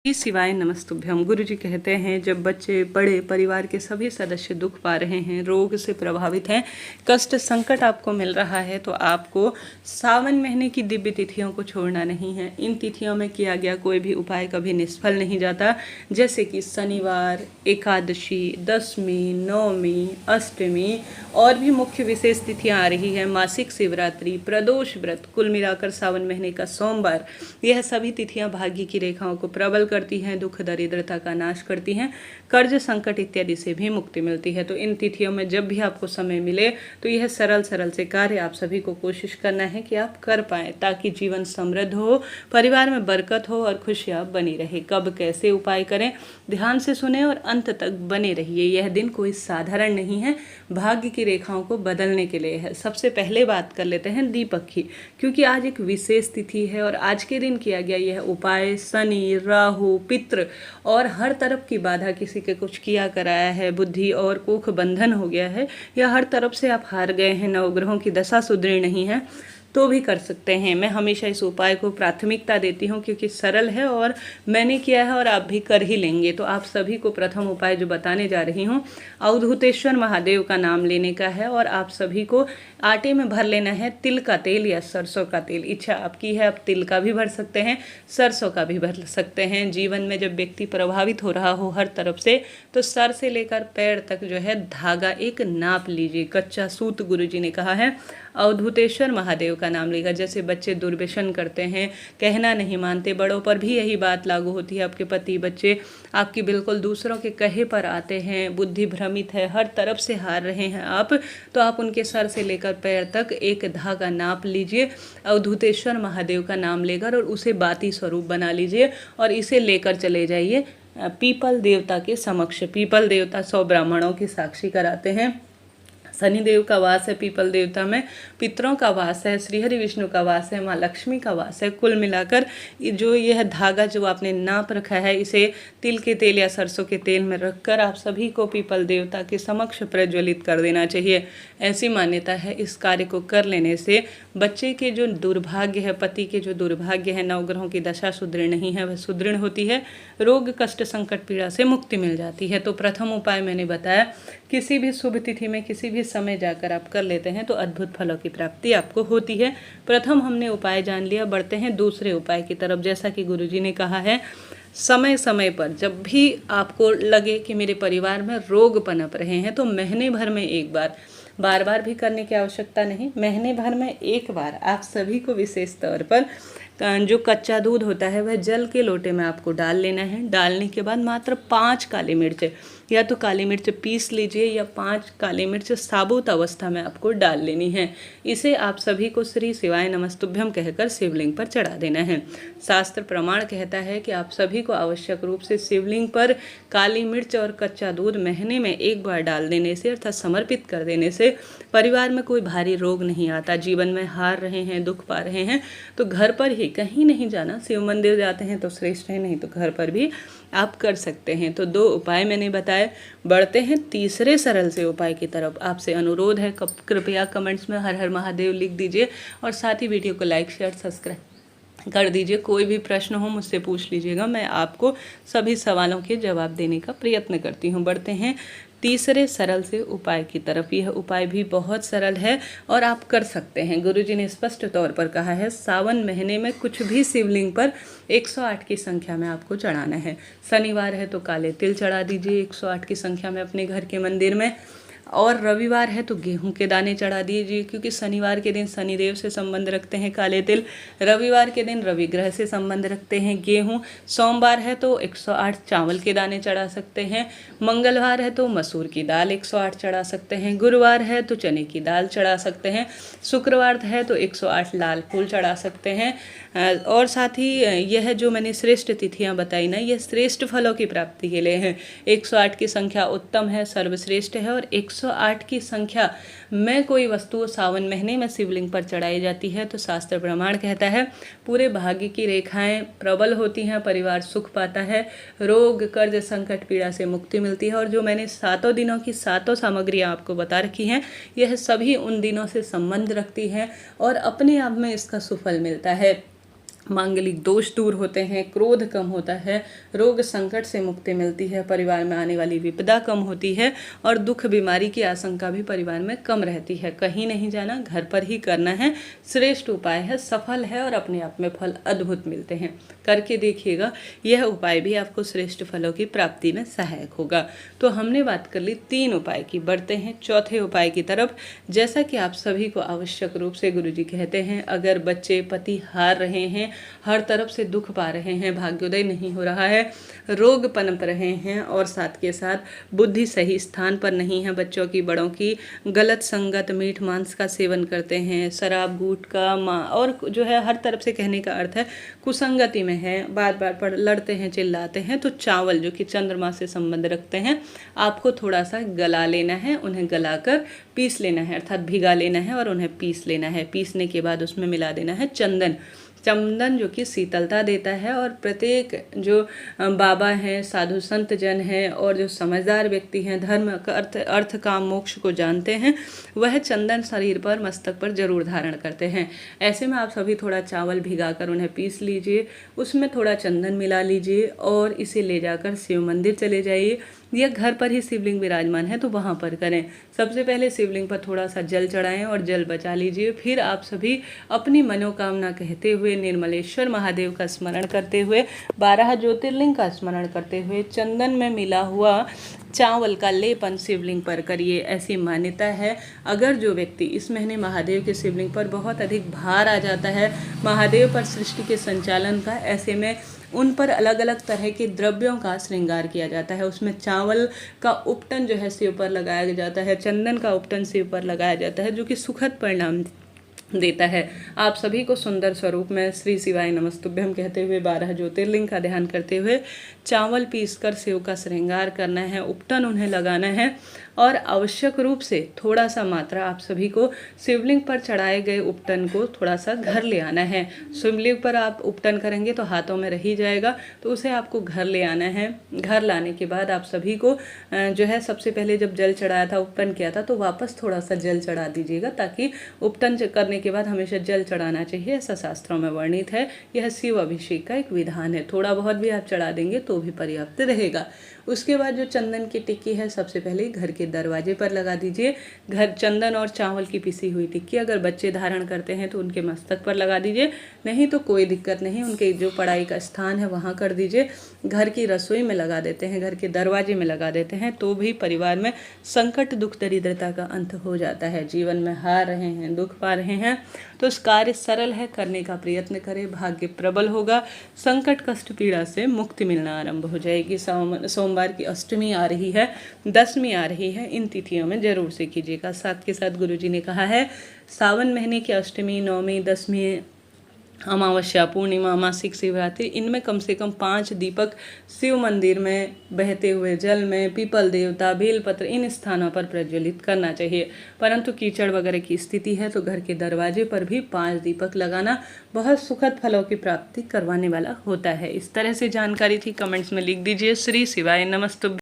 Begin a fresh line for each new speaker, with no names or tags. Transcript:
जी शिवाय नमस्तुभ्यम। गुरु जी कहते हैं जब बच्चे बड़े परिवार के सभी सदस्य दुख पा रहे हैं, रोग से प्रभावित हैं, कष्ट संकट आपको मिल रहा है, तो आपको सावन महीने की दिव्य तिथियों को छोड़ना नहीं है। इन तिथियों में किया गया कोई भी उपाय कभी निष्फल नहीं जाता। जैसे कि शनिवार, एकादशी, दशमी, नवमी, अष्टमी और भी मुख्य विशेष तिथियां आ रही है, मासिक शिवरात्रि, प्रदोष व्रत, कुल मिलाकर सावन महीने का सोमवार, यह सभी तिथियां भाग्य की रेखाओं को प्रबल करती हैं, दुख दरिद्रता का नाश करती हैं, कर्ज संकट इत्यादि से भी मुक्ति मिलती है। तो इन तिथियों में जब भी आपको समय मिले तो यह सरल सरल से कार्य आप सभी को कोशिश करना है कि आप कर पाएं, ताकि जीवन समृद्ध हो, परिवार में बरकत हो और खुशियां बनी रहे। कब कैसे उपाय करें, ध्यान से सुने और अंत तक बने रहिए। यह दिन कोई साधारण नहीं है, भाग्य की रेखाओं को बदलने के लिए है। सबसे पहले बात कर लेते हैं दीपक की, क्योंकि आज एक विशेष तिथि है और आज के दिन किया गया यह उपाय शनि, राहु, पितृ और हर तरफ की बाधा, किसी के कुछ किया कराया है, बुद्धि और कोख बंधन हो गया है, या हर तरफ से आप हार गए हैं, नवग्रहों की दशा सुदृढ़ नहीं है, तो भी कर सकते हैं। मैं हमेशा इस उपाय को प्राथमिकता देती हूँ क्योंकि सरल है और मैंने किया है और आप भी कर ही लेंगे। तो आप सभी को प्रथम उपाय जो बताने जा रही हूँ, अवधूतेश्वर महादेव का नाम लेने का है और आप सभी को आटे में भर लेना है तिल का तेल या सरसों का तेल। इच्छा आपकी है, आप तिल का भी भर सकते हैं, सरसों का भी भर सकते हैं। जीवन में जब व्यक्ति प्रभावित हो रहा हो हर तरफ से, तो सर से लेकर पैर तक जो है धागा एक नाप लीजिए। कच्चा सूत गुरुजी ने कहा है, अवधूतेश्वर महादेव का नाम लेगा। जैसे बच्चे दुर्व्यसन करते हैं, कहना नहीं मानते, बड़ों पर भी यही बात लागू होती है। आपके पति बच्चे आपकी बिल्कुल दूसरों के कहे पर आते हैं, बुद्धि भ्रमित है, हर तरफ से हार रहे हैं आप, तो आप उनके सर से लेकर पैर तक एक धागा नाप लीजिए, अवधूतेश्वर महादेव का नाम लेकर, और उसे बाती स्वरूप बना लीजिए और इसे लेकर चले जाइए पीपल देवता के समक्ष। पीपल देवता 100 ब्राह्मणों की साक्षी कराते हैं। शनिदेव का वास है पीपल देवता में, पितरों का वास है, श्रीहरि विष्णु का वास है, माँ लक्ष्मी का वास है। कुल मिलाकर जो यह धागा जो आपने नाप रखा है, इसे तिल के तेल या सरसों के तेल में रखकर आप सभी को पीपल देवता के समक्ष प्रज्वलित कर देना चाहिए। ऐसी मान्यता है, इस कार्य को कर लेने से बच्चे के जो दुर्भाग्य है, पति के जो दुर्भाग्य है, नवग्रहों की दशा सुदृढ़ नहीं है, वह सुदृढ़ होती है, रोग कष्ट संकट पीड़ा से मुक्ति मिल जाती है। तो प्रथम उपाय मैंने बताया, किसी भी शुभ तिथि में किसी भी समय जाकर आप कर लेते हैं तो अद्भुत फलों की प्राप्ति आपको होती है। प्रथम हमने उपाय जान लिया, बढ़ते हैं दूसरे उपाय की तरफ। जैसा कि गुरुजी ने कहा है, समय समय पर जब भी आपको लगे कि मेरे परिवार में रोग पनप रहे हैं, तो महीने भर में एक बार, बार बार भी करने की आवश्यकता नहीं, महीने भर में एक बार आप सभी को विशेष तौर पर जो कच्चा दूध होता है वह जल के लोटे में आपको डाल लेना है। डालने के बाद मात्र 5 काली मिर्च, या तो काली मिर्च पीस लीजिए या 5 काली मिर्च साबुत अवस्था में आपको डाल लेनी है। इसे आप सभी को श्री शिवाय नमस्तुभ्यम कहकर शिवलिंग पर चढ़ा देना है। शास्त्र प्रमाण कहता है कि आप सभी को आवश्यक रूप से शिवलिंग पर काली मिर्च और कच्चा दूध महीने में एक बार डाल देने से, अर्थात समर्पित कर देने से, परिवार में कोई भारी रोग नहीं आता। जीवन में हार रहे हैं, दुख पा रहे हैं, तो घर पर ही, कहीं नहीं जाना, शिव मंदिर जाते हैं तो श्रेष्ठ है, नहीं तो घर पर भी आप कर सकते हैं। तो 2 उपाय मैंने बताए, बढ़ते हैं तीसरे सरल से उपाय की तरफ। आपसे अनुरोध है, कृपया कमेंट्स में हर हर महादेव लिख दीजिए और साथ ही वीडियो को लाइक शेयर सब्सक्राइब कर दीजिए। कोई भी प्रश्न हो मुझसे पूछ लीजिएगा, मैं आपको सभी सवालों के जवाब देने का प्रयत्न करती हूँ। बढ़ते हैं तीसरे सरल से उपाय की तरफ। यह उपाय भी बहुत सरल है और आप कर सकते हैं। गुरुजी ने स्पष्ट तौर पर कहा है, सावन महीने में कुछ भी शिवलिंग पर 108 की संख्या में आपको चढ़ाना है। शनिवार है तो काले तिल चढ़ा दीजिए 108 की संख्या में अपने घर के मंदिर में, और रविवार है तो गेहूं के दाने चढ़ा दीजिए, क्योंकि शनिवार के दिन शनिदेव से संबंध रखते हैं काले तिल, रविवार के दिन रवि ग्रह से संबंध रखते हैं गेहूं, सोमवार है तो 108 चावल के दाने चढ़ा सकते हैं, मंगलवार है तो मसूर की दाल 108 चढ़ा सकते हैं, गुरुवार है तो चने की दाल चढ़ा सकते हैं, शुक्रवार है तो 108 लाल फूल चढ़ा सकते हैं। और साथ ही यह जो मैंने श्रेष्ठ तिथियां बताई ना, यह श्रेष्ठ फलों की प्राप्ति के लिए है। 108 की संख्या उत्तम है, सर्वश्रेष्ठ है, और 108 की संख्या में कोई वस्तु सावन महीने में शिवलिंग पर चढ़ाई जाती है तो शास्त्र प्रमाण कहता है पूरे भाग्य की रेखाएं प्रबल होती हैं, परिवार सुख पाता है, रोग कर्ज संकट पीड़ा से मुक्ति मिलती है। और जो मैंने 7 दिनों की 7 सामग्रियां आपको बता रखी हैं, यह सभी उन दिनों से संबंध रखती हैं और अपने आप में इसका सुफल मिलता है। मांगलिक दोष दूर होते हैं, क्रोध कम होता है, रोग संकट से मुक्ति मिलती है, परिवार में आने वाली विपदा कम होती है और दुख बीमारी की आशंका भी परिवार में कम रहती है। कहीं नहीं जाना, घर पर ही करना है, श्रेष्ठ उपाय है, सफल है और अपने आप में फल अद्भुत मिलते हैं। करके देखिएगा, यह उपाय भी आपको श्रेष्ठ फलों की प्राप्ति में सहायक होगा। तो हमने बात कर ली 3 उपाय की, बढ़ते हैं चौथे उपाय की तरफ। जैसा कि आप सभी को आवश्यक रूप से गुरुजी कहते हैं, अगर बच्चे पति हार रहे हैं, हर तरफ से दुख पा रहे हैं, भाग्योदय नहीं हो रहा है, रोग पनप रहे हैं और साथ के साथ बुद्धि सही स्थान पर नहीं है, बच्चों की बड़ों की गलत संगत, मीठ मांस का सेवन करते हैं, शराब गुटखा और जो है हर तरफ से कहने का अर्थ है कुसंगति में है, बार बार पर लड़ते हैं, चिल्लाते हैं, तो चावल जो कि चंद्रमा से संबंध रखते हैं, आपको थोड़ा सा गला लेना है, उन्हें गलाकर पीस लेना है, अर्थात भिगा लेना है और उन्हें पीस लेना है। पीसने के बाद उसमें मिला देना है चंदन। चंदन जो कि शीतलता देता है और प्रत्येक जो बाबा हैं, साधु संत जन हैं और जो समझदार व्यक्ति हैं, धर्म अर्थ काम मोक्ष को जानते हैं, वह चंदन शरीर पर, मस्तक पर जरूर धारण करते हैं। ऐसे में आप सभी थोड़ा चावल भिगाकर उन्हें पीस लीजिए, उसमें थोड़ा चंदन मिला लीजिए और इसे ले जाकर शिव मंदिर चले जाइए या घर पर ही शिवलिंग विराजमान है तो वहाँ पर करें। सबसे पहले शिवलिंग पर थोड़ा सा जल चढ़ाएं और जल बचा लीजिए। फिर आप सभी अपनी मनोकामना कहते हुए, निर्मलेश्वर महादेव का स्मरण करते हुए, 12 ज्योतिर्लिंग का स्मरण करते हुए, चंदन में मिला हुआ चावल का लेपन शिवलिंग पर करिए। ऐसी मान्यता है, अगर जो व्यक्ति इस महीने महादेव के शिवलिंग पर बहुत अधिक भार आ जाता है, महादेव पर सृष्टि के संचालन का, ऐसे में उन पर अलग अलग तरह के द्रव्यों का श्रृंगार किया जाता है। उसमें चावल का उपटन जो है शिव पर लगाया जाता है, चंदन का उपटन शिव पर लगाया जाता है, जो कि सुखद परिणाम देता है। आप सभी को सुंदर स्वरूप में श्री शिवाय नमस्तुभ्यम कहते हुए 12 ज्योतिर्लिंग का ध्यान करते हुए चावल पीसकर शिव का श्रृंगार करना है, उपटन उन्हें लगाना है और आवश्यक रूप से थोड़ा सा मात्रा आप सभी को शिवलिंग पर चढ़ाए गए उपटन को थोड़ा सा घर ले आना है। शिवलिंग पर आप उपटन करेंगे तो हाथों में रह ही जाएगा, तो उसे आपको घर ले आना है। घर लाने के बाद आप सभी को जो है, सबसे पहले जब जल चढ़ाया था, उपटन किया था, तो वापस थोड़ा सा जल चढ़ा दीजिएगा, ताकि उपटन करने के बाद हमेशा जल चढ़ाना चाहिए, ऐसा शास्त्रों में वर्णित है। यह शिव अभिषेक का एक विधान है। थोड़ा बहुत भी आप चढ़ा देंगे तो भी पर्याप्त रहेगा। उसके बाद जो चंदन की टिक्की है, सबसे पहले घर के दरवाजे पर लगा दीजिए। घर चंदन और चावल की पिसी हुई टिक्की अगर बच्चे धारण करते हैं तो उनके मस्तक पर लगा दीजिए, नहीं तो कोई दिक्कत नहीं, उनके जो पढ़ाई का स्थान है वहाँ कर दीजिए। घर की रसोई में लगा देते हैं, घर के दरवाजे में लगा देते हैं, तो भी परिवार में संकट, दुख, दरिद्रता का अंत हो जाता है। जीवन में हार रहे हैं, दुख पा रहे हैं, तो इस कार्य सरल है, करने का प्रयत्न करें, भाग्य प्रबल होगा, संकट, कष्ट, पीड़ा से मुक्ति मिलना आरंभ हो जाएगी। सोमवार की अष्टमी आ रही है, 10वीं आ रही है, इन तिथियों में जरूर से कीजिएगा। साथ के साथ गुरुजी ने कहा है, सावन महीने की अष्टमी, 9वीं, 10वीं, अमावस्या, पूर्णिमा, मासिक शिवरात्रि, इनमें कम से कम 5 दीपक शिव मंदिर में, बहते हुए जल में, पीपल देवता, बेलपत्र, इन स्थानों पर प्रज्वलित करना चाहिए। परंतु कीचड़ वगैरह की स्थिति है तो घर के दरवाजे पर भी 5 दीपक लगाना बहुत सुखद फलों की प्राप्ति करवाने वाला होता है। इस तरह से जानकारी थी, कमेंट्स में लिख दीजिए। श्री शिवाय नमस्तुभ्यं।